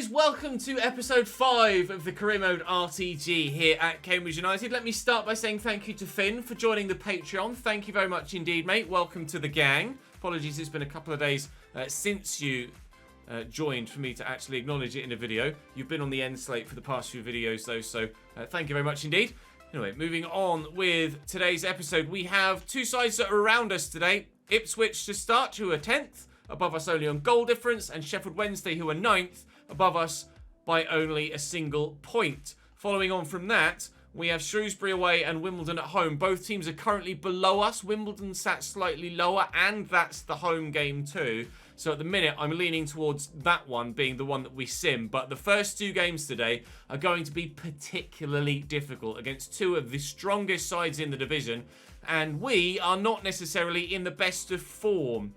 guys, welcome to episode 5 of the career mode RTG here at Cambridge United. Let me start by saying thank you to Finn for joining the Patreon. Thank you very much indeed, mate. Welcome to the gang. Apologies, it's been a couple of days since you joined for me to actually acknowledge it in a video. You've been on the end slate for the past few videos though, so thank you very much indeed. Anyway, moving on with today's episode, we have two sides that are around us today. Ipswich to start, who are 10th, above us only on goal difference, and Sheffield Wednesday, who are 9th, above us by only a single point. Following on from that, we have Shrewsbury away and Wimbledon at home. Both teams are currently below us. Wimbledon sat slightly lower, and that's the home game too. So at the minute, I'm leaning towards that one being the one that we sim. But the first two games today are going to be particularly difficult against two of the strongest sides in the division. And we are not necessarily in the best of form.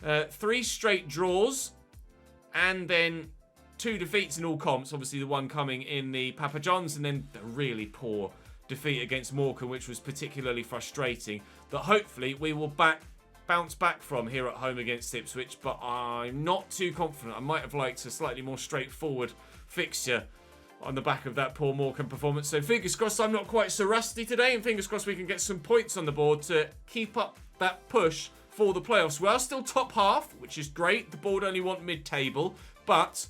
3 straight draws, and then 2 defeats in all comps. Obviously, the one coming in the Papa John's, and then the really poor defeat against Morecambe, which was particularly frustrating. That hopefully we will bounce back from here at home against Ipswich, but I'm not too confident. I might have liked a slightly more straightforward fixture on the back of that poor Morecambe performance. So fingers crossed I'm not quite so rusty today, and fingers crossed we can get some points on the board to keep up that push for the playoffs. We are still top half, which is great. The board only want mid-table, but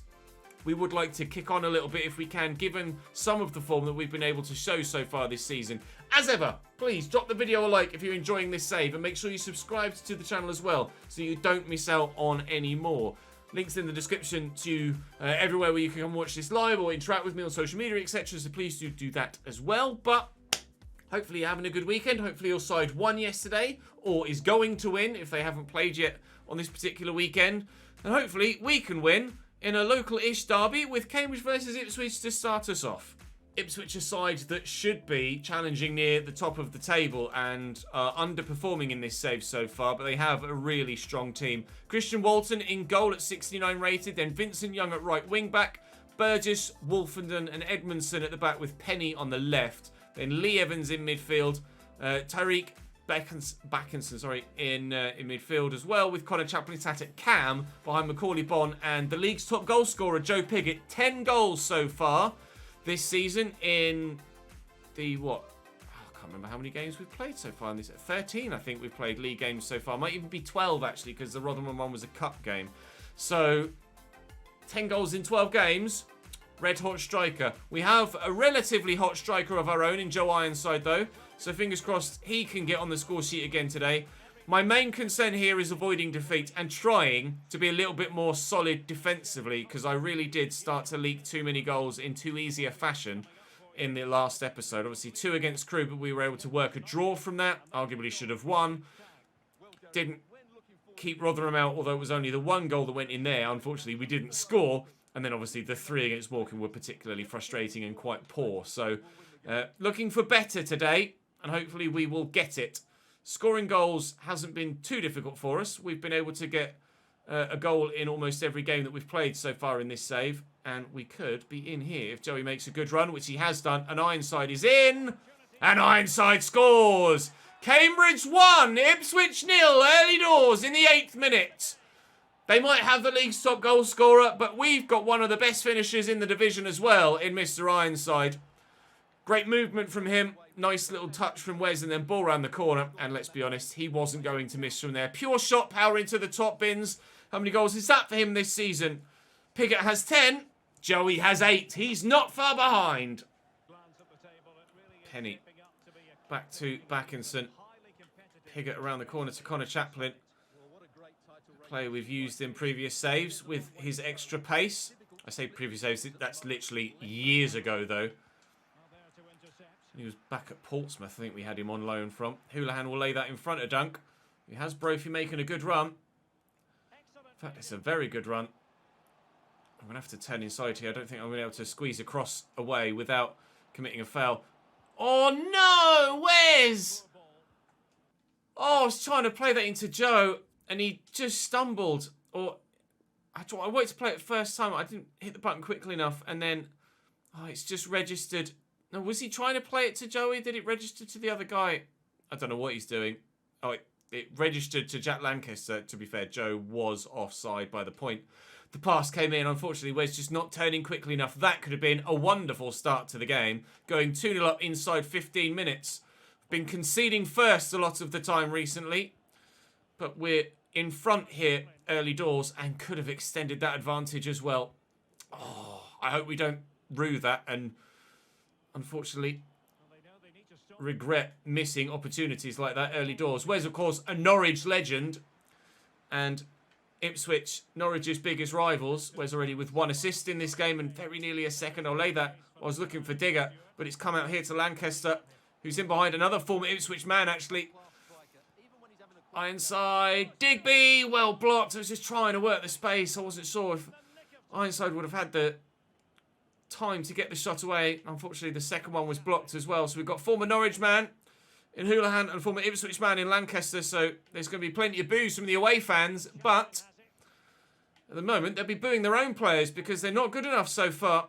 we would like to kick on a little bit if we can, given some of the form that we've been able to show so far this season. As ever, please drop the video a like if you're enjoying this save, and make sure you subscribe to the channel as well so you don't miss out on any more. Links in the description to everywhere where you can come watch this live or interact with me on social media, etc. So please do that as well. But hopefully you're having a good weekend. Hopefully your side won yesterday, or is going to win if they haven't played yet on this particular weekend. And hopefully we can win in a local-ish derby with Cambridge versus Ipswich to start us off. Ipswich, a side that should be challenging near the top of the table and underperforming in this save so far, but they have a really strong team. Christian Walton in goal at 69 rated, then Vincent Young at right wing-back, Burgess, Wolfenden and Edmondson at the back with Penny on the left. Then Lee Evans in midfield, Tyreek Backinson in midfield as well, with Connor Chaplin sat at cam behind Macaulay Bonne, and the league's top goal scorer Joe Pigott, 10 goals so far this season in the I can't remember how many games we've played so far in this. 13 I think we've played league games so far. Might even be 12 actually, because the Rotherham one was a cup game. So 10 goals in 12 games. Red hot striker. We have a relatively hot striker of our own in Joe Ironside though, so fingers crossed he can get on the score sheet again today. My main concern here is avoiding defeat and trying to be a little bit more solid defensively, because I really did start to leak too many goals in too easy a fashion in the last episode. Obviously 2 against Crewe, but we were able to work a draw from that. Arguably should have won. Didn't keep Rotherham out, although it was only the 1 goal that went in there. Unfortunately, we didn't score. And then obviously the 3 against Morecambe were particularly frustrating and quite poor. So looking for better today, and hopefully we will get it. Scoring goals hasn't been too difficult for us. We've been able to get a goal in almost every game that we've played so far in this save. And we could be in here if Joey makes a good run, which he has done. And Ironside is in. And Ironside scores. Cambridge 1, Ipswich 0, early doors in the 8th minute. They might have the league's top goal scorer, but we've got one of the best finishers in the division as well in Mr. Ironside. Great movement from him. Nice little touch from Wes, and then ball around the corner. And let's be honest, he wasn't going to miss from there. Pure shot power into the top bins. How many goals is that for him this season? Pigott has 10. Joey has 8. He's not far behind. Penny. Back to Backinson. Pigott around the corner to Connor Chaplin. Player we've used in previous saves with his extra pace. I say previous saves, that's literally years ago though. He was back at Portsmouth, I think we had him on loan from. Houlihan will lay that in front of Dunk. He has Brophy making a good run. In fact, it's a very good run. I'm going to have to turn inside here. I don't think I'm going to be able to squeeze across away without committing a foul. Oh no, Wes! Oh, I was trying to play that into Joe, and he just stumbled. Or I wanted to play it first time. I didn't hit the button quickly enough, and then it's just registered. No, was he trying to play it to Joey? Did it register to the other guy? I don't know what he's doing. Oh, it registered to Jack Lancaster. To be fair, Joe was offside by the point. the pass came in. Unfortunately, Wes just not turning quickly enough. That could have been a wonderful start to the game. Going 2-0 up inside 15 minutes. Been conceding first a lot of the time recently. But we're in front here early doors and could have extended that advantage as well. Oh, I hope we don't rue that and unfortunately regret missing opportunities like that early doors. Wes, of course, a Norwich legend. And Ipswich, Norwich's biggest rivals. Wes already with 1 assist in this game and very nearly a second. I'll lay that. I was looking for Digger, but it's come out here to Lancaster, who's in behind another former Ipswich man, actually. Ironside, Digby, well blocked. I was just trying to work the space. I wasn't sure if Ironside would have had the time to get the shot away. Unfortunately, the second one was blocked as well. So we've got former Norwich man in Houlihan and former Ipswich man in Lancaster. So there's going to be plenty of boos from the away fans. But at the moment, they'll be booing their own players because they're not good enough so far.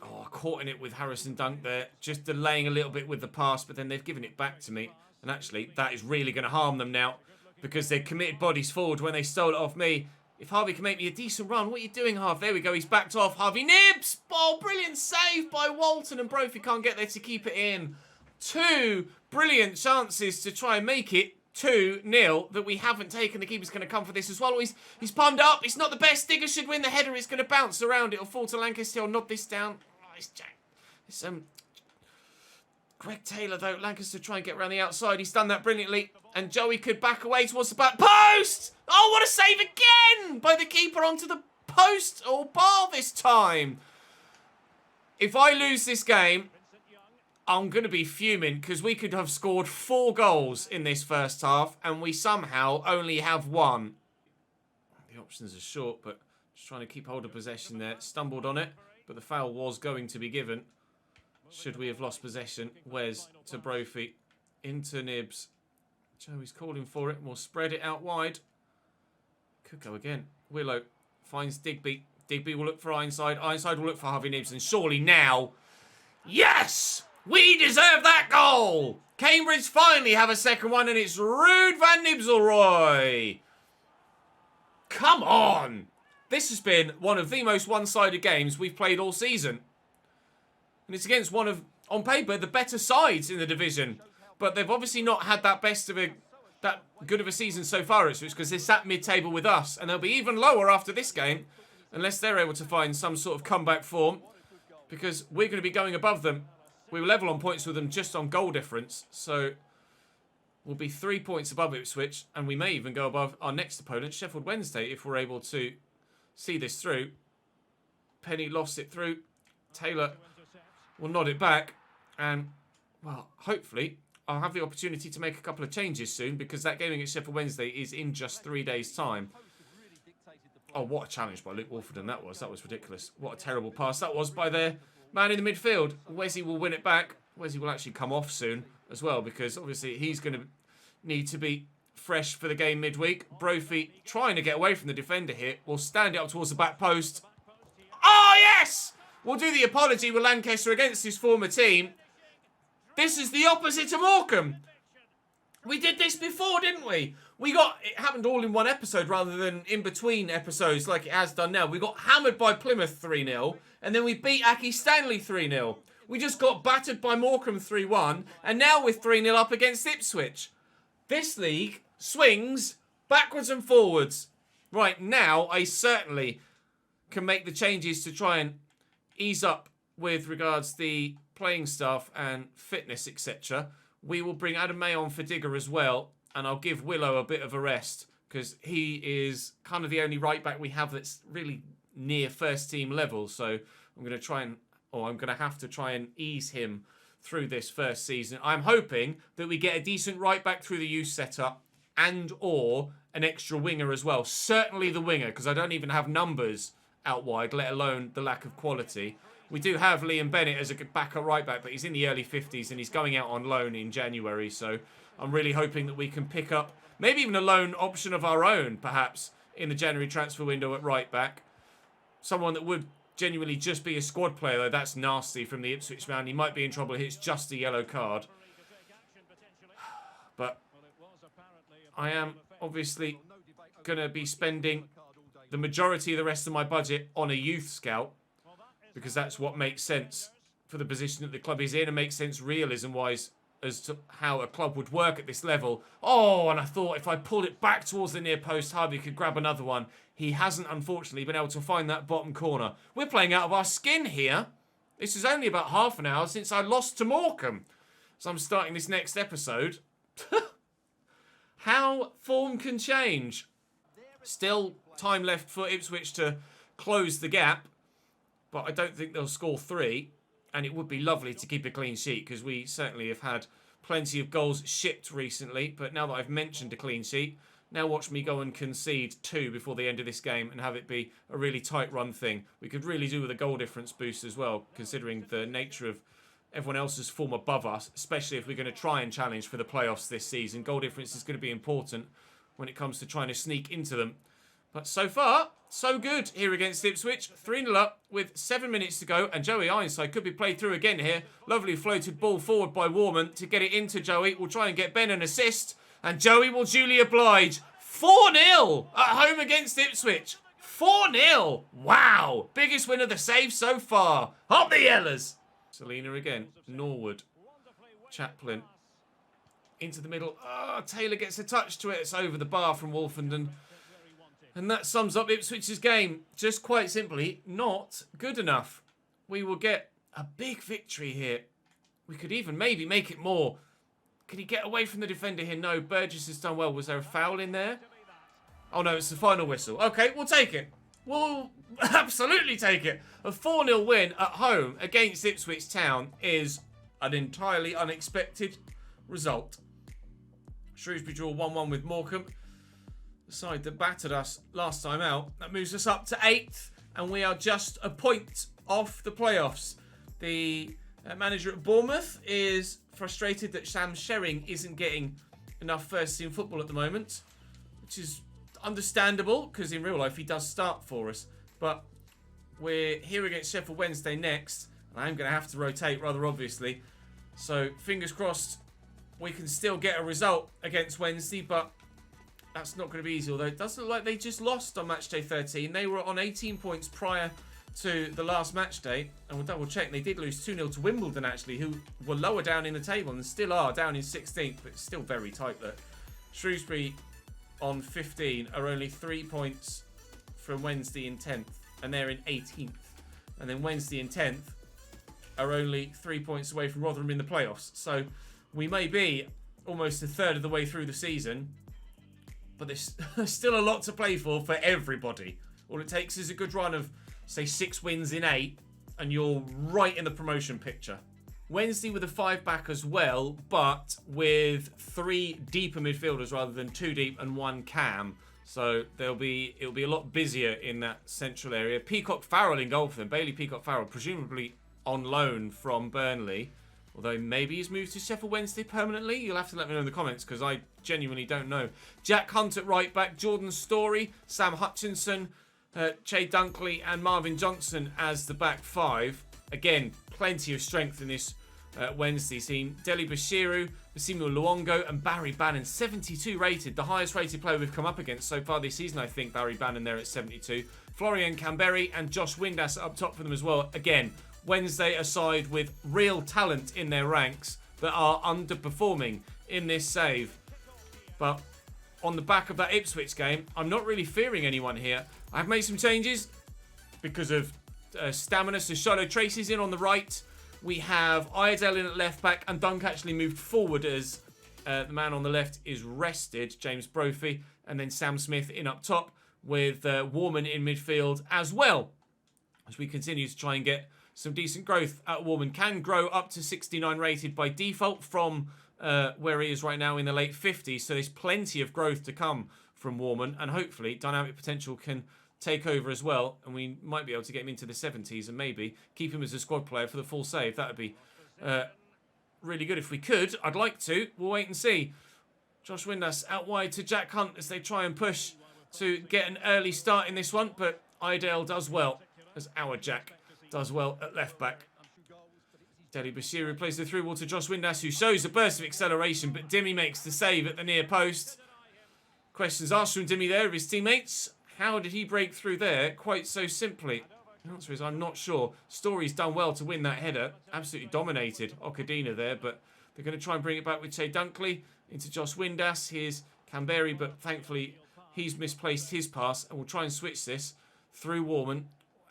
Oh, caught in it with Harrison Dunk there. Just delaying a little bit with the pass, but then they've given it back to me. And actually, that is really going to harm them now because they've committed bodies forward when they stole it off me. If Harvey can make me a decent run, what are you doing, Harv? There we go. He's backed off. Harvey Nibs! Oh, brilliant save by Walton. And Brophy can't get there to keep it in. 2 brilliant chances to try and make it 2-0 that we haven't taken. The keeper's going to come for this as well. He's palmed up. It's not the best. Digger should win the header. It's going to bounce around. It'll fall to Lancaster. He'll nod this down. Oh, it's Greg Taylor, though. Lancaster try and get around the outside. He's done that brilliantly. And Joey could back away towards the back post. Oh, what a save again by the keeper onto the post or bar this time. If I lose this game, I'm going to be fuming because we could have scored 4 goals in this first half and we somehow only have 1. The options are short, but just trying to keep hold of possession there. Stumbled on it, but the foul was going to be given. Should we have lost possession? Wes to Brophy. Into Nibs. Joey's calling for it. We'll spread it out wide. Could go again. Willow finds Digby. Digby will look for Ironside. Ironside will look for Harvey Nibs. And surely now... Yes! We deserve that goal! Cambridge finally have a second one and it's Ruud van Nistelrooy. Come on! This has been one of the most one-sided games we've played all season. And it's against one of, on paper, the better sides in the division. But they've obviously not had that that good of a season so far, because they're sat mid-table with us. And they'll be even lower after this game, unless they're able to find some sort of comeback form. Because we're going to be going above them. We were level on points with them just on goal difference. So we'll be 3 points above Ipswich. And we may even go above our next opponent, Sheffield Wednesday, if we're able to see this through. Penny lost it through. Taylor... we'll nod it back and, well, hopefully I'll have the opportunity to make a couple of changes soon because that game against Sheffield Wednesday is in just 3 days' time. Oh, what a challenge by Luke Wolfenden that was. That was ridiculous. What a terrible pass that was by their man in the midfield. Wesley will win it back. Wesley will actually come off soon as well because obviously he's going to need to be fresh for the game midweek. Brophy trying to get away from the defender here. Will stand it up towards the back post. Oh, yes! We'll do the apology with Lancaster against his former team. This is the opposite to Morecambe. We did this before, didn't we? It happened all in one episode rather than in between episodes like it has done now. We got hammered by Plymouth 3-0 and then we beat Aki Stanley 3-0. We just got battered by Morecambe 3-1 and now we're 3-0 up against Ipswich. This league swings backwards and forwards. Right now, I certainly can make the changes to try and ease up with regards to the playing staff and fitness, etc. We will bring Adam May on for Digger as well, and I'll give Willow a bit of a rest because he is kind of the only right back we have that's really near first team level. So I'm going to have to try and ease him through this first season. I'm hoping that we get a decent right back through the youth setup and or an extra winger as well. Certainly the winger because I don't even have numbers out wide, let alone the lack of quality. We do have Liam Bennett as a backup right back, but he's in the early 50s and he's going out on loan in January. So I'm really hoping that we can pick up maybe even a loan option of our own, perhaps, in the January transfer window at right back. Someone that would genuinely just be a squad player, though. That's nasty from the Ipswich man. He might be in trouble. It's just a yellow card. But I am obviously going to be spending the majority of the rest of my budget on a youth scout, because that's what makes sense for the position that the club is in and makes sense realism-wise as to how a club would work at this level. Oh, and I thought if I pulled it back towards the near post, Harvey could grab another one. He hasn't, unfortunately, been able to find that bottom corner. We're playing out of our skin here. This is only about half an hour since I lost to Morecambe. So I'm starting this next episode. How form can change. Still time left for Ipswich to close the gap. But I don't think they'll score 3. And it would be lovely to keep a clean sheet, because we certainly have had plenty of goals shipped recently. But now that I've mentioned a clean sheet, now watch me go and concede 2 before the end of this game and have it be a really tight run thing. We could really do with a goal difference boost as well, considering the nature of everyone else's form above us, especially if we're going to try and challenge for the playoffs this season. Goal difference is going to be important when it comes to trying to sneak into them. But so far, so good here against Ipswich. 3-0 up with 7 minutes to go. And Joey Ironside could be played through again here. Lovely floated ball forward by Warman to get it into Joey. We'll try and get Ben an assist. And Joey will duly oblige. 4-0 at home against Ipswich. 4-0. Wow. Biggest win of the save so far. Up the Yellers. Selena again. Norwood. Chaplin. Into the middle. Oh, Taylor gets a touch to it. It's over the bar from Wolfenden. And that sums up Ipswich's game. Just quite simply, not good enough. We will get a big victory here. We could even maybe make it more. Can he get away from the defender here? No, Burgess has done well. Was there a foul in there? Oh no, it's the final whistle. Okay, we'll take it. We'll absolutely take it. A 4-0 win at home against Ipswich Town is an entirely unexpected result. Shrewsbury draw 1-1 with Morecambe. The side that battered us last time out. That moves us up to 8th, and we are just a point off the playoffs. The manager at Bournemouth is frustrated that Sam Sherring isn't getting enough first-team football at the moment, which is understandable, because in real life he does start for us. But we're here against Sheffield Wednesday next, and I'm going to have to rotate rather obviously. So fingers crossed we can still get a result against Wednesday, but that's not going to be easy, although it does look like they just lost on match day 13. They were on 18 points prior to the last match day, and we'll double check. They did lose 2-0 to Wimbledon, actually, who were lower down in the table and still are down in 16th, but it's still very tight there. Shrewsbury on 15 are only 3 points from Wednesday in 10th, and they're in 18th. And then Wednesday in 10th are only 3 points away from Rotherham in the playoffs. So we may be almost a third of the way through the season, but there's still a lot to play for everybody. All it takes is a good run of, say, 6 wins in 8, and you're right in the promotion picture. Wednesday with a 5 back as well, but with 3 deeper midfielders rather than 2 deep and 1 cam. So it'll be a lot busier in that central area. Peacock Farrell in goal for them. Bailey Peacock Farrell, presumably on loan from Burnley. Although maybe he's moved to Sheffield Wednesday permanently. You'll have to let me know in the comments, because I genuinely don't know. Jack Hunt at right back, Jordan Story, Sam Hutchinson, Che Dunkley and Marvin Johnson as the back 5. Again, plenty of strength in this Wednesday team. Deli Bashiru, Massimo Luongo and Barry Bannon, 72 rated. The highest rated player we've come up against so far this season, I think, Barry Bannon there at 72. Florian Camberry and Josh Windass up top for them as well. Again, Wednesday a side with real talent in their ranks that are underperforming in this save. But on the back of that Ipswich game, I'm not really fearing anyone here. I've made some changes because of stamina. So Charlotte Tracy's in on the right. We have Iredale in at left back, and Dunk actually moved forward as the man on the left is rested, James Brophy, and then Sam Smith in up top with Warman in midfield as well, as we continue to try and get some decent growth at Warman. Can grow up to 69 rated by default from where he is right now in the late 50s, so there's plenty of growth to come from Warman, and hopefully dynamic potential can take over as well, and we might be able to get him into the 70s and maybe keep him as a squad player for the full save. That would be really good if we could. I'd like to. We'll wait and see. Josh Windass out wide to Jack Hunt as they try and push to get an early start in this one, but Iredale does well, as our Jack does well at left back. Deli Bashiru plays the through ball to Josh Windass, who shows a burst of acceleration, but Dimmy makes the save at the near post. Questions asked from Dimmy there of his teammates. How did he break through there quite so simply? The answer is I'm not sure. Story's done well to win that header. Absolutely dominated Okadina there, but they're going to try and bring it back with Che Dunkley into Josh Windass. Here's Canberry, but thankfully he's misplaced his pass, and we'll try and switch this through Warman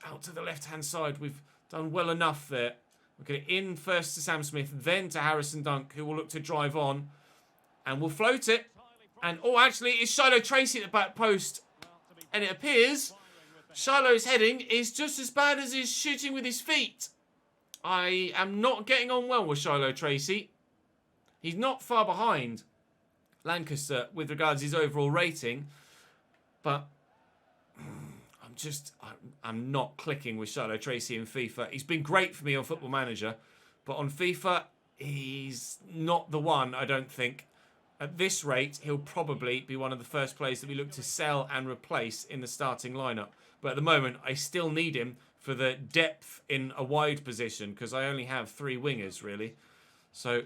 out to the left-hand side. We've done well enough there. We're going to in first to Sam Smith, then to Harrison Dunk, who will look to drive on, and we'll float it. And, oh, actually, it's Shiloh Tracy at the back post. And it appears Shiloh's heading is just as bad as his shooting with his feet. I am not getting on well with Shiloh Tracy. He's not far behind Lancaster with regards to his overall rating. But I'm not clicking with Shiloh Tracy in FIFA. He's been great for me on Football Manager. But on FIFA, he's not the one, I don't think. At this rate, he'll probably be one of the first players that we look to sell and replace in the starting lineup. But at the moment, I still need him for the depth in a wide position because I only have 3 wingers, really. So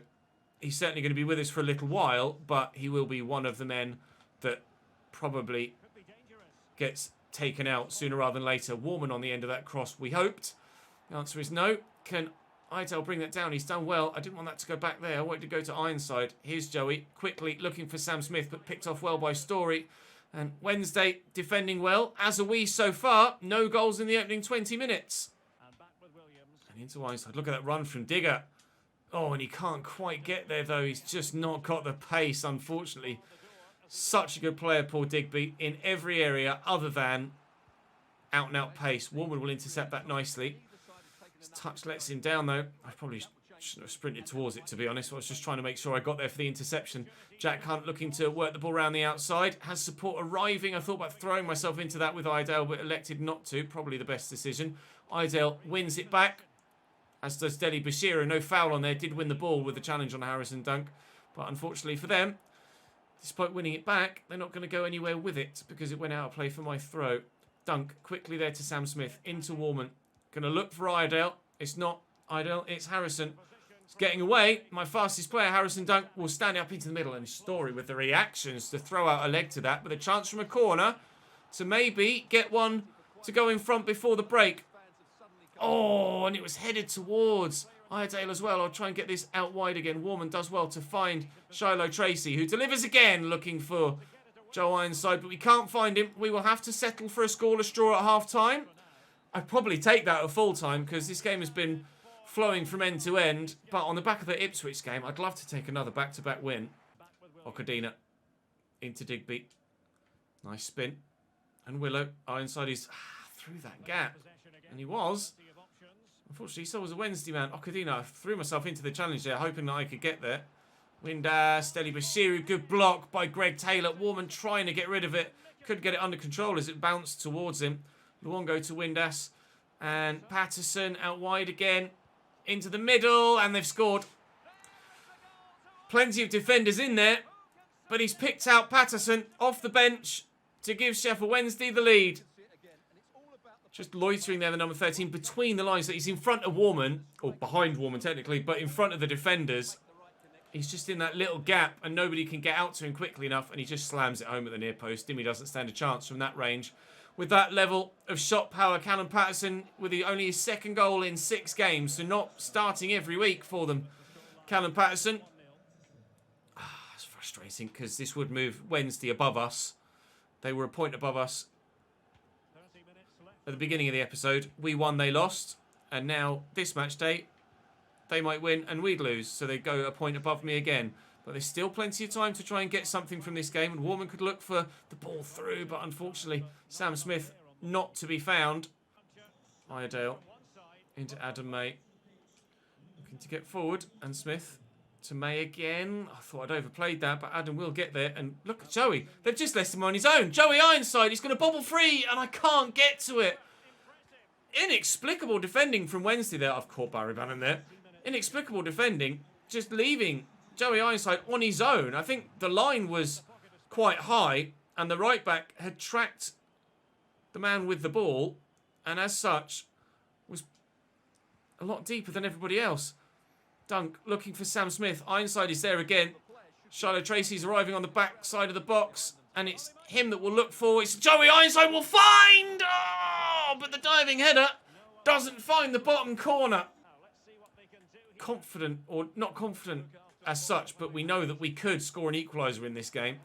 he's certainly going to be with us for a little while, but he will be one of the men that probably gets taken out sooner rather than later. Warman on the end of that cross, we hoped. The answer is no. Can Idell bring that down? He's done well. I didn't want that to go back there. I wanted to go to Ironside. Here's Joey, quickly looking for Sam Smith, but picked off well by Story. And Wednesday defending well, as are we so far. No goals in the opening 20 minutes. And into Ironside. Look at that run from Digger. Oh, and he can't quite get there, though. He's just not got the pace, unfortunately. Such a good player, Paul Digby, in every area other than out-and-out pace. Warman will intercept that nicely. His touch lets him down, though. I probably shouldn't have sprinted towards it, to be honest. I was just trying to make sure I got there for the interception. Jack Hunt looking to work the ball around the outside. Has support arriving. I thought about throwing myself into that with Idale, but elected not to. Probably the best decision. Idale wins it back, as does Deli Bashira. No foul on there. Did win the ball with the challenge on Harrison Dunk. But unfortunately for them, despite winning it back, they're not going to go anywhere with it because it went out of play for my throw. Dunk quickly there to Sam Smith. Into Warman. Going to look for Idale. It's not Idale, it's Harrison. It's getting away. My fastest player, Harrison Dunk, will stand up into the middle. And Story with the reactions to throw out a leg to that. With a chance from a corner to maybe get one to go in front before the break. Oh, and it was headed towards Idale as well. I'll try and get this out wide again. Warman does well to find Shiloh Tracy, who delivers again, looking for Joe Ironside. But we can't find him. We will have to settle for a scoreless draw at half-time. I'd probably take that at full-time because this game has been flowing from end to end. But on the back of the Ipswich game, I'd love to take another back-to-back win. Okadina into Digby. Nice spin. And Willow. Ironside is through that gap. And he was. Unfortunately, so was a Wednesday man. Okadina, I threw myself into the challenge there, hoping that I could get there. Windass, Deli Bashiru, good block by Greg Taylor. Warman trying to get rid of it. Couldn't get it under control as it bounced towards him. Luongo to Windass. And Patterson out wide again. Into the middle. And they've scored. Plenty of defenders in there. But he's picked out Patterson off the bench to give Sheffield Wednesday the lead. Just loitering there, the number 13, between the lines. So he's in front of Warman. Or behind Warman, technically. But in front of the defenders. He's just in that little gap. And nobody can get out to him quickly enough. And he just slams it home at the near post. Dimmy doesn't stand a chance from that range. With that level of shot power, Callum Patterson with only his second goal in 6 games. So not starting every week for them. Callum Patterson. It's frustrating because this would move Wednesday above us. They were a point above us at the beginning of the episode. We won, they lost. And now this match day, they might win and we'd lose. So they go a point above me again. But there's still plenty of time to try and get something from this game. And Warman could look for the ball through. But unfortunately, Sam Smith not to be found. Iredale into Adam May. Looking to get forward. And Smith to May again. I thought I'd overplayed that. But Adam will get there. And look at Joey. They've just left him on his own. Joey Ironside. He's going to bobble free. And I can't get to it. Inexplicable defending from Wednesday there. I've caught Barry Bannon there. Inexplicable defending. Just leaving Joey Ironside on his own. I think the line was quite high and the right back had tracked the man with the ball and as such was a lot deeper than everybody else. Dunk looking for Sam Smith. Ironside is there again. Shiloh Tracy's arriving on the back side of the box And it's him that will look for. It's Joey Ironside will find! Oh, but the diving header doesn't find the bottom corner. Confident, or not confident as such, but we know that we could score an equaliser in this game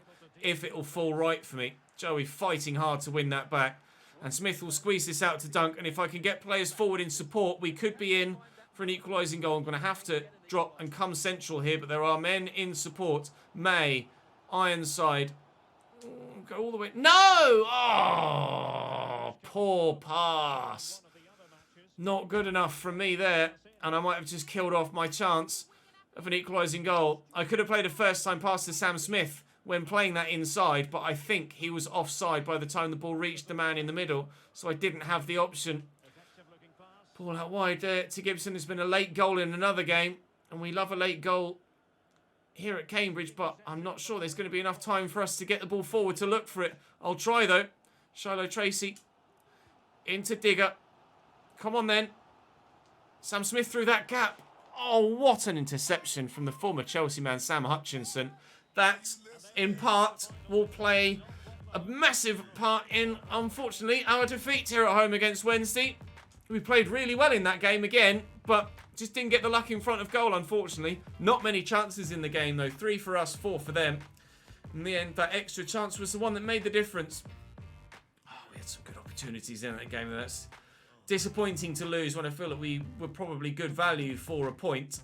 if it will fall right for me. Joey fighting hard to win that back. And Smith will squeeze this out to Dunk. And if I can get players forward in support, we could be in for an equalising goal. I'm going to have to drop and come central here, but there are men in support. May, Ironside, go all the way. No! Oh, poor pass. Not good enough from me there. And I might have just killed off my chance of an equalising goal. I could have played a first-time pass to Sam Smith when playing that inside, but I think he was offside by the time the ball reached the man in the middle, so I didn't have the option. Ball out wide there to Gibson. There's been a late goal in another game, and we love a late goal here at Cambridge, but I'm not sure there's going to be enough time for us to get the ball forward to look for it. I'll try, though. Shiloh Tracy into Digger. Come on, then. Sam Smith through that gap. Oh, what an interception from the former Chelsea man, Sam Hutchinson. That, in part, will play a massive part in, unfortunately, our defeat here at home against Wednesday. We played really well in that game again, but just didn't get the luck in front of goal, unfortunately. Not many chances in the game, though. 3 for us, 4 for them. In the end, that extra chance was the one that made the difference. Oh, we had some good opportunities in that game. That's disappointing to lose when I feel that we were probably good value for a point.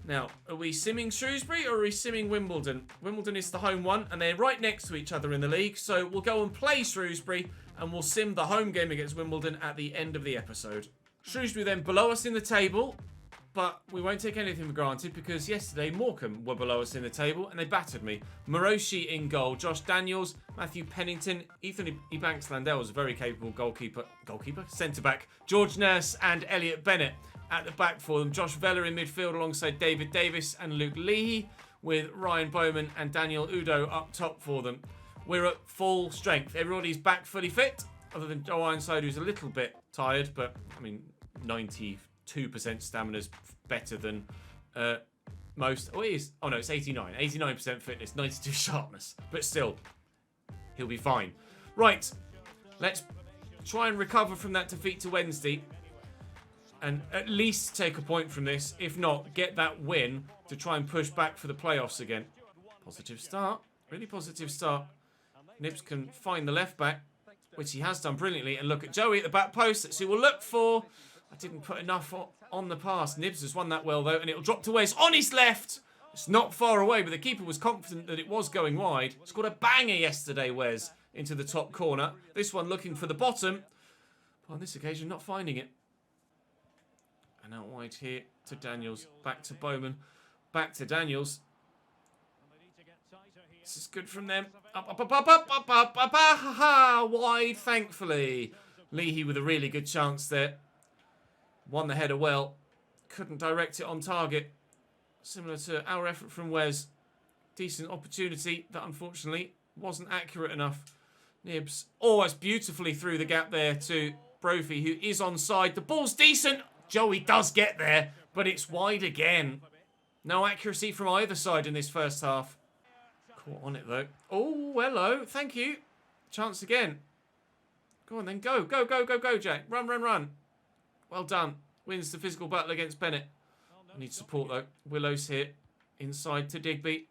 Now, are we simming Shrewsbury or are we simming Wimbledon? Wimbledon is the home one, and they're right next to each other in the league. So we'll go and play Shrewsbury, and we'll sim the home game against Wimbledon at the end of the episode. Shrewsbury then below us in the table, but we won't take anything for granted because yesterday Morecambe were below us in the table and they battered me. Moroshi in goal, Josh Daniels, Matthew Pennington, Ethan Ebanks-Landell was a very capable goalkeeper, centre-back, George Nurse and Elliot Bennett at the back for them. Josh Vella in midfield alongside David Davis and Luke Leahy, with Ryan Bowman and Daniel Udo up top for them. We're at full strength. Everybody's back fully fit, other than Joe Ironside, who's a little bit tired, but I mean, 92% stamina's better than most. Oh, it is. Oh no, it's 89. 89% fitness, 92 sharpness. But still, he'll be fine. Right, let's try and recover from that defeat to Wednesday, and at least take a point from this. If not, get that win to try and push back for the playoffs again. Positive start. Really positive start. Nibs can find the left back, which he has done brilliantly. And look at Joey at the back post. That's who we'll look for. I didn't put enough on the pass. Nibs has won that well, though. And it'll drop to Wes on his left. It's not far away, but the keeper was confident that it was going wide. Scored a banger yesterday, Wes, into the top corner. This one looking for the bottom. But on this occasion, not finding it. And out wide here to Daniels. Back to Bowman. Back to Daniels. This is good from them. Up, wide, thankfully. Leahy with a really good chance there. Won the header well. Couldn't direct it on target. Similar to our effort from Wes. Decent opportunity that unfortunately wasn't accurate enough. Nibs. Oh, it's beautifully through the gap there to Brophy, who is onside. The ball's decent. Joey does get there, but it's wide again. No accuracy from either side in this first half. Caught on it, though. Oh, hello. Thank you. Chance again. Go on, then. Go, go, go, go, go, Jack. Run, run, run. Well done. Wins the physical battle against Bennett. I need support, though. Willow's here. Inside to Digby.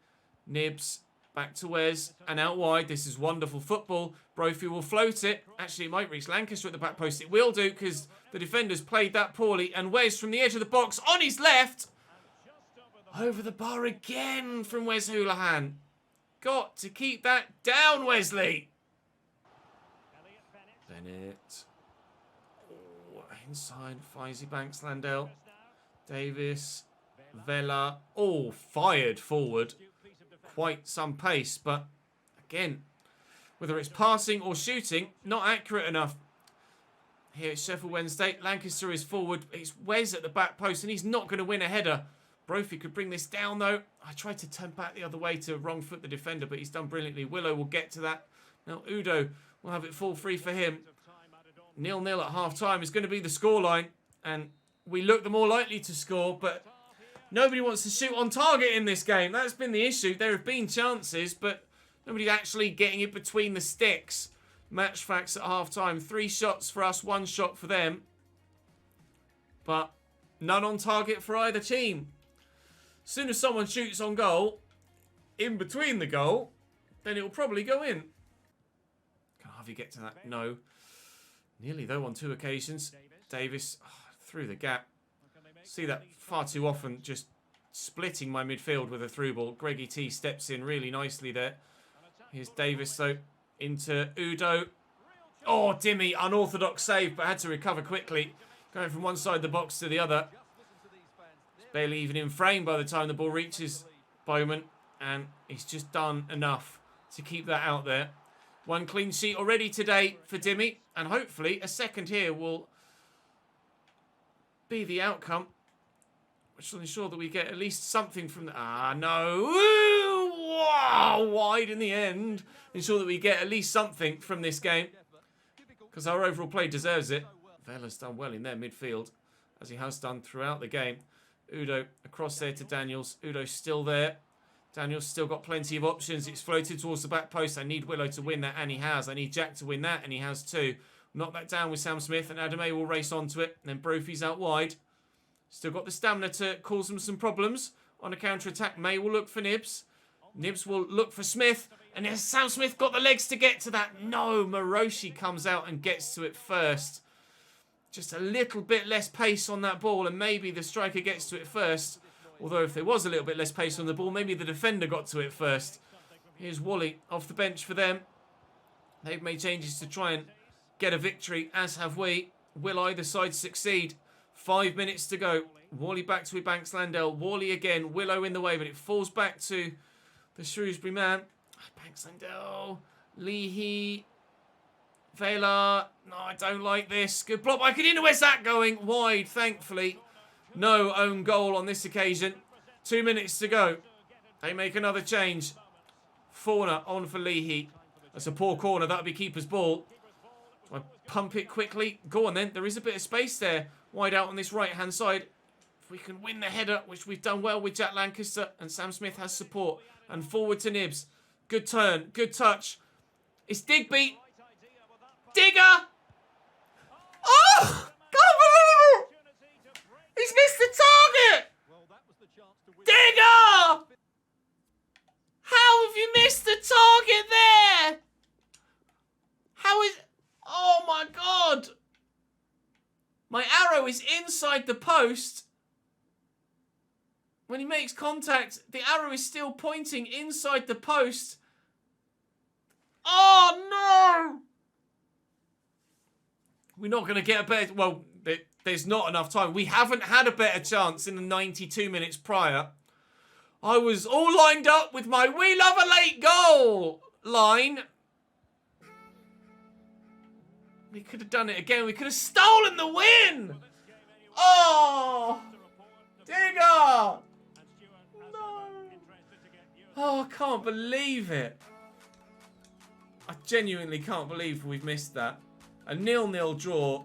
Nibs. Back to Wes. And out wide. This is wonderful football. Brophy will float it. Actually, it might reach Lancaster at the back post. It will do, because the defenders played that poorly. And Wes from the edge of the box on his left. Over the bar again from Wes Houlihan. Got to keep that down, Wesley. Bennett. Oh, inside. Fizzy Banks, Landell. Davis. Vella. Oh, fired forward. Quite some pace, but again, whether it's passing or shooting, not accurate enough. Here it's Sheffield Wednesday. Lancaster is forward. It's Wes at the back post, and he's not going to win a header. Brophy could bring this down, though. I tried to turn back the other way to wrong foot the defender, but he's done brilliantly. Willow will get to that. Now Udo will have it fall free for him. 0-0 at half-time is going to be the scoreline, and we look the more likely to score, but nobody wants to shoot on target in this game. That's been the issue. There have been chances, but Nobody's actually getting it between the sticks. Match facts at half-time. 3 shots for us, 1 shot for them. But none on target for either team. As soon as someone shoots on goal, in between the goal, then it will probably go in. Can Harvey get to that? No. Nearly, though, on 2 occasions. Davis through the gap. See that far too often, just splitting my midfield with a through ball. Greggy T steps in really nicely there. Here's Davis, though, into Udo. Oh, Dimmy, unorthodox save, but had to recover quickly. Going from one side of the box to the other. It's barely even in frame by the time the ball reaches Bowman. And he's just done enough to keep that out there. 1 clean sheet already today for Dimmy. And hopefully a second here will be the outcome, which will ensure that we get at least something from the... Ah, no. Ooh, wow, wide in the end. Ensure that we get at least something from this game, because our overall play deserves it. Vela's done well in their midfield, as he has done throughout the game. Udo across there to Daniels. Udo's still there. Daniels still got plenty of options. It's floated towards the back post. I need Willow to win that, and he has. I need Jack to win that, and he has too. Knock that down with Sam Smith, and Adame will race onto it. And then Brophy's out wide. Still got the stamina to cause them some problems. On a counter-attack, May will look for Nibs. Nibs will look for Smith. And has Sam Smith got the legs to get to that? No, Moroshi comes out and gets to it first. Just a little bit less pace on that ball, and maybe the striker gets to it first. Although if there was a little bit less pace on the ball, maybe the defender got to it first. Here's Wally off the bench for them. They've made changes to try and get a victory, as have we. Will either side succeed? 5 minutes to go. Wally back to Banks Landell. Wally again. Willow in the way, but it falls back to the Shrewsbury man. Banks Landell. Leahy. Vela. No, I don't like this. Good block by Kadina. Where's that going? Wide, thankfully. No own goal on this occasion. 2 minutes to go. They make another change. Fauna on for Leahy. That's a poor corner. That'll be keeper's ball. Do I pump it quickly? Go on then. There is a bit of space there. Wide out on this right-hand side. If we can win the header, which we've done well with Jack Lancaster, and Sam Smith has support. And forward to Nibs. Good turn. Good touch. It's Digby. Digger! Oh! Can't believe it! He's missed the target! Digger! How have you missed the target there? How is... Oh my god! My arrow is inside the post. When he makes contact, the arrow is still pointing inside the post. Oh no! We're not going to get a better... Well, there's not enough time. We haven't had a better chance in the 92 minutes prior. I was all lined up with my "We love a late goal" line. We could have done it again. We could have stolen the win. Oh, Digger. No. Oh, I can't believe it. I genuinely can't believe we've missed that. A 0-0 draw.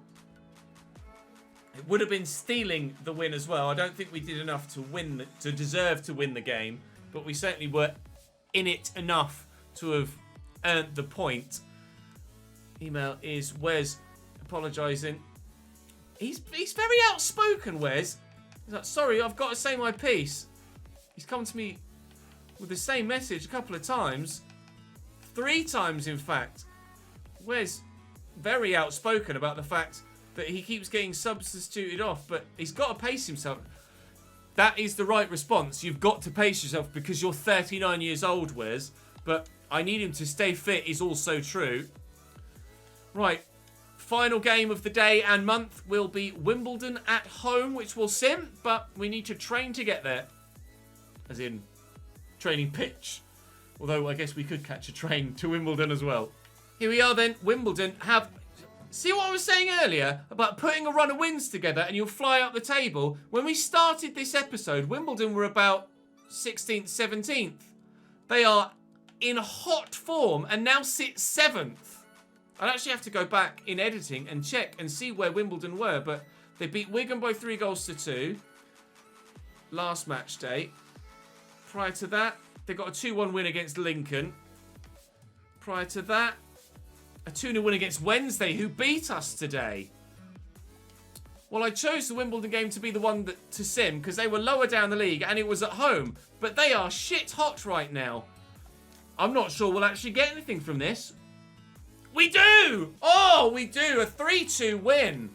It would have been stealing the win as well. I don't think we did enough to win, to deserve to win the game, but we certainly were in it enough to have earned the point. Email is Wes apologising. He's very outspoken, Wes. He's like, sorry, I've got to say my piece. He's come to me with the same message a couple of times. 3 times, in fact. Wes very outspoken about the fact that he keeps getting substituted off, but he's got to pace himself. That is the right response. You've got to pace yourself because you're 39 years old, Wes. But I need him to stay fit is also true. Right. Final game of the day and month will be Wimbledon at home, which will sim, but we need to train to get there. As in, training pitch. Although I guess we could catch a train to Wimbledon as well. Here we are then. Wimbledon have... See what I was saying earlier about putting a run of wins together and you'll fly up the table? When we started this episode, Wimbledon were about 16th, 17th. They are in hot form and now sit 7th. I'd actually have to go back in editing and check and see where Wimbledon were, but they beat Wigan by 3-2 last match day. Prior to that, they got a 2-1 win against Lincoln. prior to that, a 2-0 win against Wednesday, who beat us today. Well, I chose the Wimbledon game to be the one to sim because they were lower down the league and it was at home. But they are shit hot right now. I'm not sure we'll actually get anything from this. We do! Oh, we do. A 3-2 win.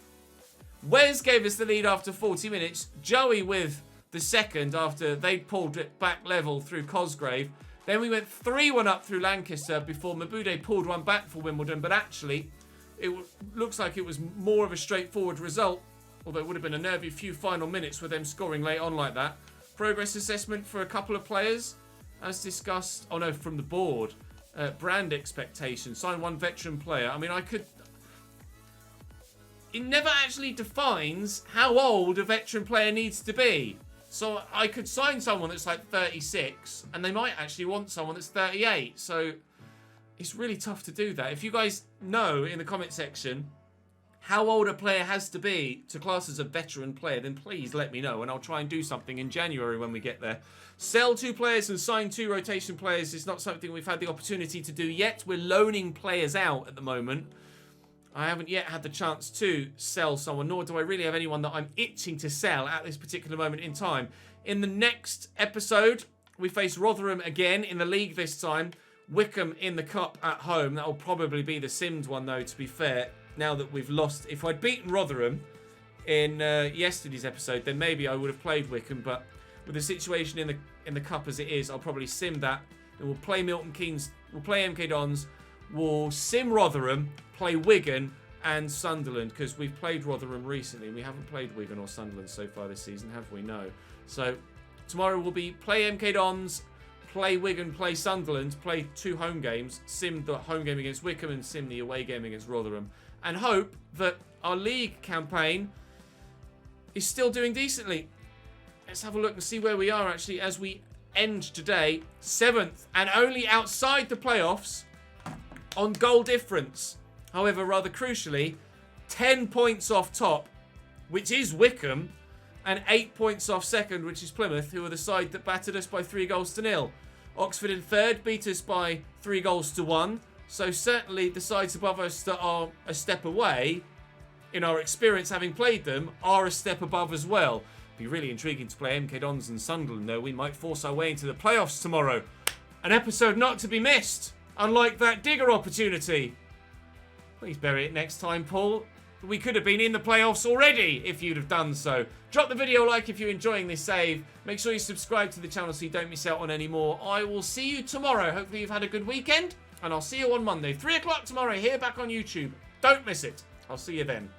Wes gave us the lead after 40 minutes. Joey with the second after they'd pulled it back level through Cosgrave. Then we went 3-1 up through Lancaster before Mabude pulled one back for Wimbledon. But actually, it looks like it was more of a straightforward result. Although it would have been a nervy few final minutes with them scoring late on like that. Progress assessment for a couple of players. As discussed, oh no, from the board. Brand expectation. Sign one veteran player. I mean, it never actually defines how old a veteran player needs to be. So I could sign someone that's like 36 and they might actually want someone that's 38. So it's really tough to do that. If you guys know in the comment section how old a player has to be to class as a veteran player, then please let me know and I'll try and do something in January when we get there. Sell 2 players and sign 2 rotation players is not something we've had the opportunity to do yet. We're loaning players out at the moment. I haven't yet had the chance to sell someone, nor do I really have anyone that I'm itching to sell at this particular moment in time. In the next episode, we face Rotherham again in the league this time. Wickham in the cup at home. That will probably be the simmed one though, to be fair. Now that we've lost, if I'd beaten Rotherham in yesterday's episode, then maybe I would have played Wickham. But with the situation in the cup as it is, I'll probably sim that. And we'll play Milton Keynes. We'll play MK Dons. We'll sim Rotherham, play Wigan and Sunderland because we've played Rotherham recently. We haven't played Wigan or Sunderland so far this season, have we? No. So tomorrow will be play MK Dons, play Wigan, play Sunderland, play 2 home games, sim the home game against Wickham and sim the away game against Rotherham. And hope that our league campaign is still doing decently. Let's have a look and see where we are actually as we end today. 7th and only outside the playoffs on goal difference. However, rather crucially, 10 points off top, which is Wickham, and 8 points off second, which is Plymouth, who are the side that battered us by 3-0. Oxford in third beat us by 3-1. So certainly the sides above us that are a step away, in our experience having played them, are a step above as well. Be really intriguing to play MK Dons and Sunderland though. We might force our way into the playoffs tomorrow. An episode not to be missed, unlike that Digger opportunity. Please bury it next time, Paul. We could have been in the playoffs already if you'd have done so. Drop the video a like if you're enjoying this save. Make sure you subscribe to the channel so you don't miss out on any more. I will see you tomorrow. Hopefully you've had a good weekend. And I'll see you on Monday, 3 o'clock tomorrow, here back on YouTube. Don't miss it. I'll see you then.